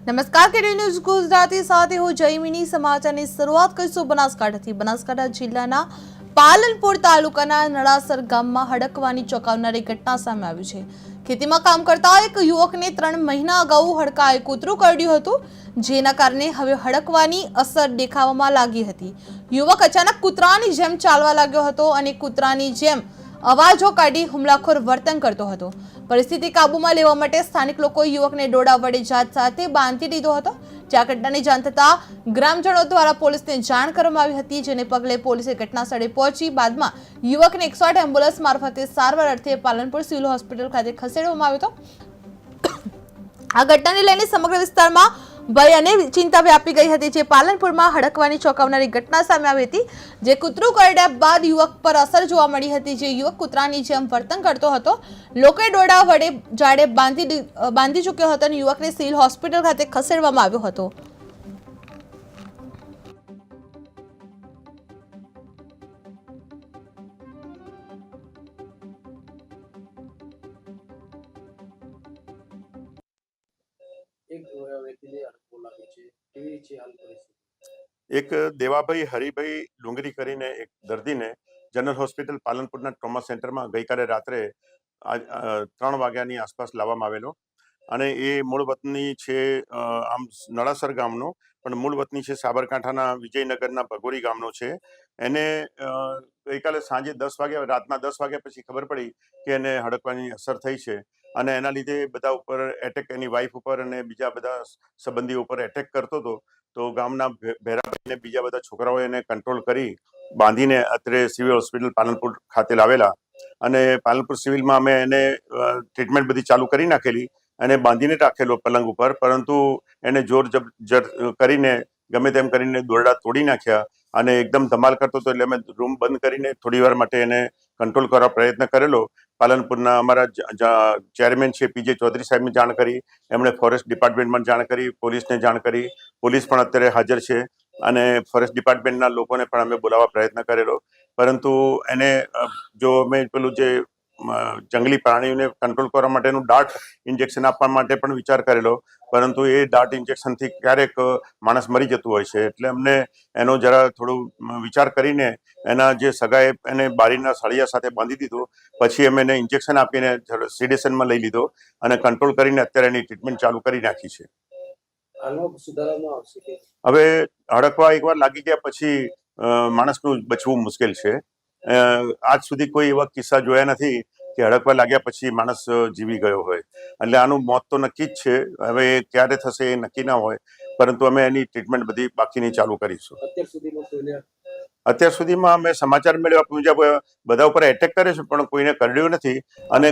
નમસ્કાર કેડી ન્યૂઝ ગુજરાતી સાથે હું જયમિની સમાચારની શરૂઆત કરીશું બનાસકાંઠાથી। બનાસકાંઠા જિલ્લાના પાલનપુર તાલુકાના નળાસર ગામમાં હડકવાની ચોંકાવનારી ઘટના સામે આવી છે। ખેતીમાં કામ કરતા એક યુવકને 3 મહિના અગાઉ હડકાએ કૂતરું કરડ્યું હતું, જેના કારણે હવે હડકવાની અસર દેખાવામાં લાગી હતી। યુવક અચાનક કૂતરાની જેમ ચાલવા લાગ્યો હતો અને કૂતરાની જેમ અવાજો કાઢી હુમલાખોર વર્તન કરતો હતો। પરિસ્થિતિ કાબૂમાં લેવા માટે સ્થાનિક લોકોએ યુવકને દોડા વડે જાત સાથે બાંધી દીધો હતો। જ્યાં ઘટનાની જાણ થતાં ગ્રામજનો દ્વારા પોલીસને જાણ કરવામાં આવી હતી, જેને પગલે પોલીસે ઘટના સ્થળે પહોંચી બાદમાં યુવકને 108 એમ્બ્યુલન્સ મારફતે સારવાર અર્થે પાલનપુર સિવિલ હોસ્પિટલ ખાતે ખસેડવામાં આવ્યો હતો। આ ઘટનાને લઈને સમગ્ર વિસ્તારમાં ભય અને ચિંતા વ્યાપી ગઈ હતી। જે પાલનપુરમાં હડકવાની ચોંકાવનારી ઘટના સામે આવી હતી, જે કૂતરું કરડ્યા બાદ યુવક પર અસર જોવા મળી હતી। જે યુવક કૂતરાની જેમ વર્તન કરતો હતો, લોકોએ દોડા વડે જાડે બાંધી ચૂક્યો હતો અને યુવકને સિવિલ હોસ્પિટલ ખાતે ખસેડવામાં આવ્યો હતો। એક વ્યક્તિને અડકો લાગે છે, કેવી છે હાલ પરિસ્થિતિ? એક દેવાભાઈ હરિભાઈ ડુંગરી કરીને એક દર્દીને જનરલ હોસ્પિટલ પાલનપુરના ટ્રોમા સેન્ટરમાં ગઈકાલે રાત્રે 3 વાગ્યાની આસપાસ લાવવામાં આવેલો અને એ મૂળ વતની છે આમ નળાસર ગામનો, પણ મૂળ વતની છે સાબરકાંઠાના વિજયનગરના ભગોરી ગામનો છે। એને ગઈકાલે સાંજે 10 વાગ્યા રાતના 10 વાગ્યા પછી ખબર પડી કે એને હડકવાની અસર થઈ છે અને એના લીધે બધા ઉપર એટેક, એની વાઈફ ઉપર અને બીજા બધા સંબંધીઓ ઉપર એટેક કરતો હતો। તો ગામના ભેરાભાઈને બીજા બધા છોકરાઓએ એને કંટ્રોલ કરી બાંધીને અત્રે સિવિલ હોસ્પિટલ પાલનપુર ખાતે લાવેલા અને પાલનપુર સિવિલમાં અમે એને ટ્રીટમેન્ટ બધી ચાલુ કરી નાખેલી અને બાંધીને રાખેલો પલંગ ઉપર, પરંતુ એને જોર જબર કરીને ગમે તેમ કરીને દોરડા તોડી નાખ્યા અને એકદમ ધમાલ કરતો હતો, એટલે અમે રૂમ બંધ કરીને થોડી વાર માટે એને કંટ્રોલ કરવા પ્રયત્ન કરેલો। પાલનપુરના અમારા ચેરમેન છે પીજે ચૌધરી સાહેબને જાણ કરી, એમણે ફોરેસ્ટ ડિપાર્ટમેન્ટમાં જાણ કરી, પોલીસને જાણ કરી, પોલીસ પણ અત્યારે હાજર છે અને ફોરેસ્ટ ડિપાર્ટમેન્ટના લોકોને પણ અમે બોલાવવા પ્રયત્ન કરેલો, પરંતુ એને જો અમે પેલું જે જંગલી પ્રાણીઓને કંટ્રોલ કરવા માટેનું ડાર્ટ ઇન્જેક્શન આપવા માટે પણ વિચાર કરેલો, પરંતુ એ ડાર્ટ ઇન્જેક્શનથી ક્યારેક માણસ મરી જતું હોય છે। એટલે અમને એનો જરા થોડું વિચાર કરીને એના જે સગાએ એને બારીના સળિયા સાથે બાંધી દીધો, પછી અમે એને ઇન્જેક્શન આપીને સિડેશનમાં લઈ લીધો અને કંટ્રોલ કરીને અત્યારે એની ટ્રીટમેન્ટ ચાલુ કરી નાખી છે। હવે હડકવા એકવાર લાગી ગયા પછી માણસનું બચવું મુશ્કેલ છે। આજ સુધી કોઈ એવા કિસ્સા જોયા નથી કે હડકવા લાગ્યા પછી માણસ જીવી ગયો હોય, એટલે આનું મોત તો નક્કી જ છે। હવે ક્યારે થશે એ નક્કી ના હોય, પરંતુ અમે એની ટ્રીટમેન્ટ બધી બાકીની ચાલુ કરીશું। અત્યાર સુધીમાં અમે સમાચાર મેળવ્યા મુજબ બધા ઉપર એટેક કરે છે, પણ કોઈને કરડ્યું નથી અને